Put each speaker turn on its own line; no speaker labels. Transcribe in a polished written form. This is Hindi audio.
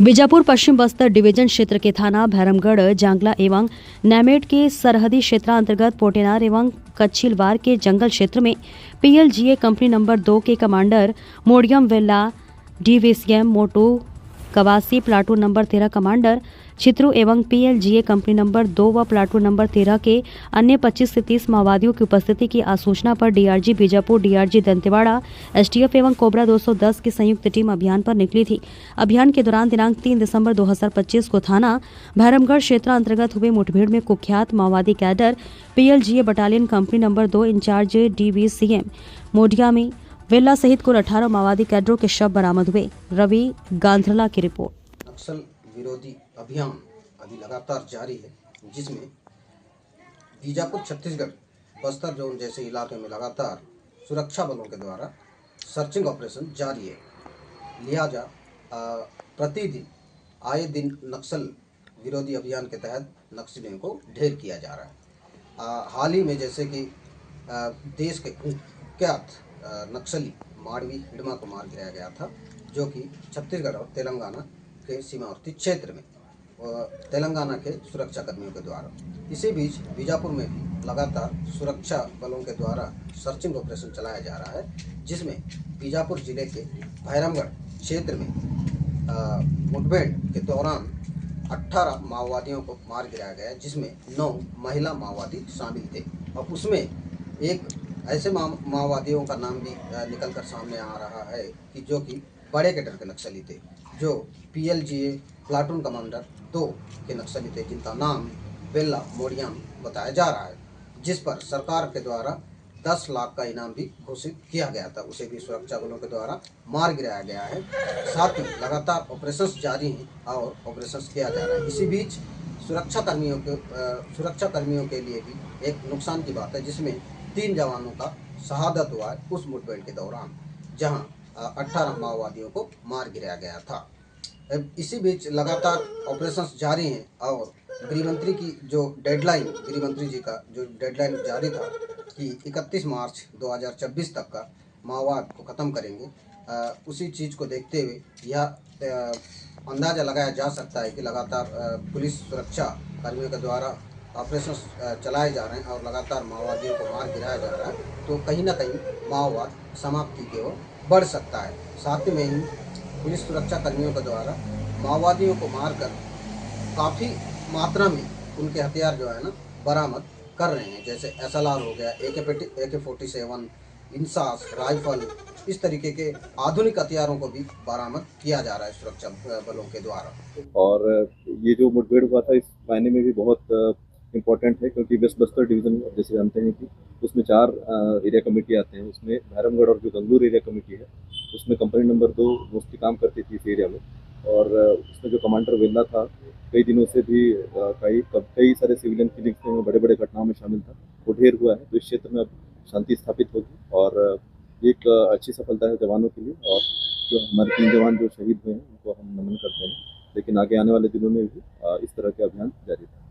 बीजापुर पश्चिम बस्तर डिवीजन क्षेत्र के थाना भैरमगढ़, जांगला एवं नैमेट के सरहदी क्षेत्रांतर्गत पोटेनार एवं कच्छिलवार के जंगल क्षेत्र में पीएलजीए कंपनी नंबर 2 के कमांडर मोडियम वेल्ला डीवीसीएम मोटू कवासी, प्लाटून नंबर 13 कमांडर छित्रू एवं पीएलजीए कंपनी नंबर 2 व प्लाटून नंबर 13 के अन्य 25 से 30 माओवादियों की उपस्थिति की आसूचना पर DRG Bijapur, DRG Dantewada, STF एवं कोबरा 210 की संयुक्त टीम अभियान पर निकली थी। अभियान के दौरान दिनांक 3 दिसंबर 2025 को थाना भैरमगढ़ क्षेत्र अंतर्गत हुए मुठभेड़ में कुख्यात माओवादी cadre PLGA battalion company number 2 in charge DVCM Modiyam Vella सहित कुल 18 माओवादी कैडरों के शव बरामद हुए। रवि गांधरला की रिपोर्ट।
नक्सल विरोधी अभियान अभी लगातार जारी है, जिसमें बीजापुर, छत्तीसगढ़, बस्तर जोन जैसे इलाके में लगातार सुरक्षा बलों के द्वारा सर्चिंग ऑपरेशन जारी है। लिहाजा प्रतिदिन आए दिन नक्सल विरोधी अभियान के तहत नक्सलियों को ढेर किया जा रहा है। हाल ही में जैसे कि देश के कुख्यात नक्सली माड़वी हिडमा को मार गिराया गया था, जो कि छत्तीसगढ़ और तेलंगाना के सीमावर्ती क्षेत्र में तेलंगाना के सुरक्षा कर्मियों के द्वारा। इसी बीच बीजापुर में भी लगातार सुरक्षा बलों के द्वारा सर्चिंग ऑपरेशन चलाया जा रहा है, जिसमें बीजापुर जिले के भैरमगढ़ क्षेत्र में मुठभेड़ के दौरान 18 माओवादियों को मार गिराया गया, जिसमें 9 महिला माओवादी शामिल थे। और उसमें एक ऐसे माओवादियों का नाम भी निकलकर सामने आ रहा है कि जो कि बड़े कैडर के नक्सली थे, जो पीएलजीए प्लाटून कमांडर 2 के नक्सली थे, जिनका नाम वेल्ला मोडियम बताया जा रहा है, जिस पर सरकार के द्वारा 10 लाख का इनाम भी घोषित किया गया था। उसे भी सुरक्षा बलों के द्वारा मार गिराया गया है। साथ ही लगातार ऑपरेशंस जारी हैं और ऑपरेशंस किया जा रहा है। इसी बीच सुरक्षा कर्मियों के लिए भी एक नुकसान की बात है, जिसमें 3 जवानों का शहादत हुआ है उस मुठभेड़ के दौरान, जहां 18 माओवादियों को मार गिराया गया था। इसी बीच लगातार ऑपरेशंस जारी हैं और गृहमंत्री की जो डेडलाइन, गृहमंत्री जी का जो डेडलाइन जारी था कि 31 मार्च 2026 तक का माओवाद को ख़त्म करेंगे, उसी चीज़ को देखते हुए यह अंदाज़ा लगाया जा सकता है कि लगातार पुलिस सुरक्षा कर्मियों के द्वारा ऑपरेशन चलाए जा रहे हैं और लगातार माओवादियों को मार गिराया जा रहा है, तो कहीं ना कहीं माओवाद समाप्ति की ओर बढ़ सकता है। साथ में ही पुलिस सुरक्षा कर्मियों के द्वारा माओवादियों को मारकर काफ़ी मात्रा में उनके हथियार जो है ना बरामद कर रहे हैं, जैसे SLR हो गया, AK-47, इंसास, राइफल, इस तरीके के आधुनिक हथियारों को भी बरामद किया जा रहा है सुरक्षा बलों के द्वारा।
और ये जो मुठभेड़ हुआ था इस मायने में भी बहुत इम्पोर्टेंट है, क्योंकि वेस्ट बस्तर डिवीज़न जैसे जानते हैं कि उसमें 4 एरिया कमेटी आते हैं। उसमें भैरमगढ़ और जो गंगूर एरिया कमेटी है, उसमें कंपनी नंबर 2 मोस्टली काम करती थी इस एरिया में। और उसमें जो कमांडर वेल्ला था, कई दिनों से भी कई सारे सिविलियन किलिंग्स में, बड़े बड़े घटनाओं में शामिल था। वो ढेर हुआ है, तो इस क्षेत्र में अब शांति स्थापित होगी और एक अच्छी सफलता है जवानों के लिए। और जो हमारे 3 जवान जो शहीद हुए हैं उनको हम नमन करते हैं, लेकिन आगे आने वाले दिनों में भी इस तरह के अभियान जारी रहेगा।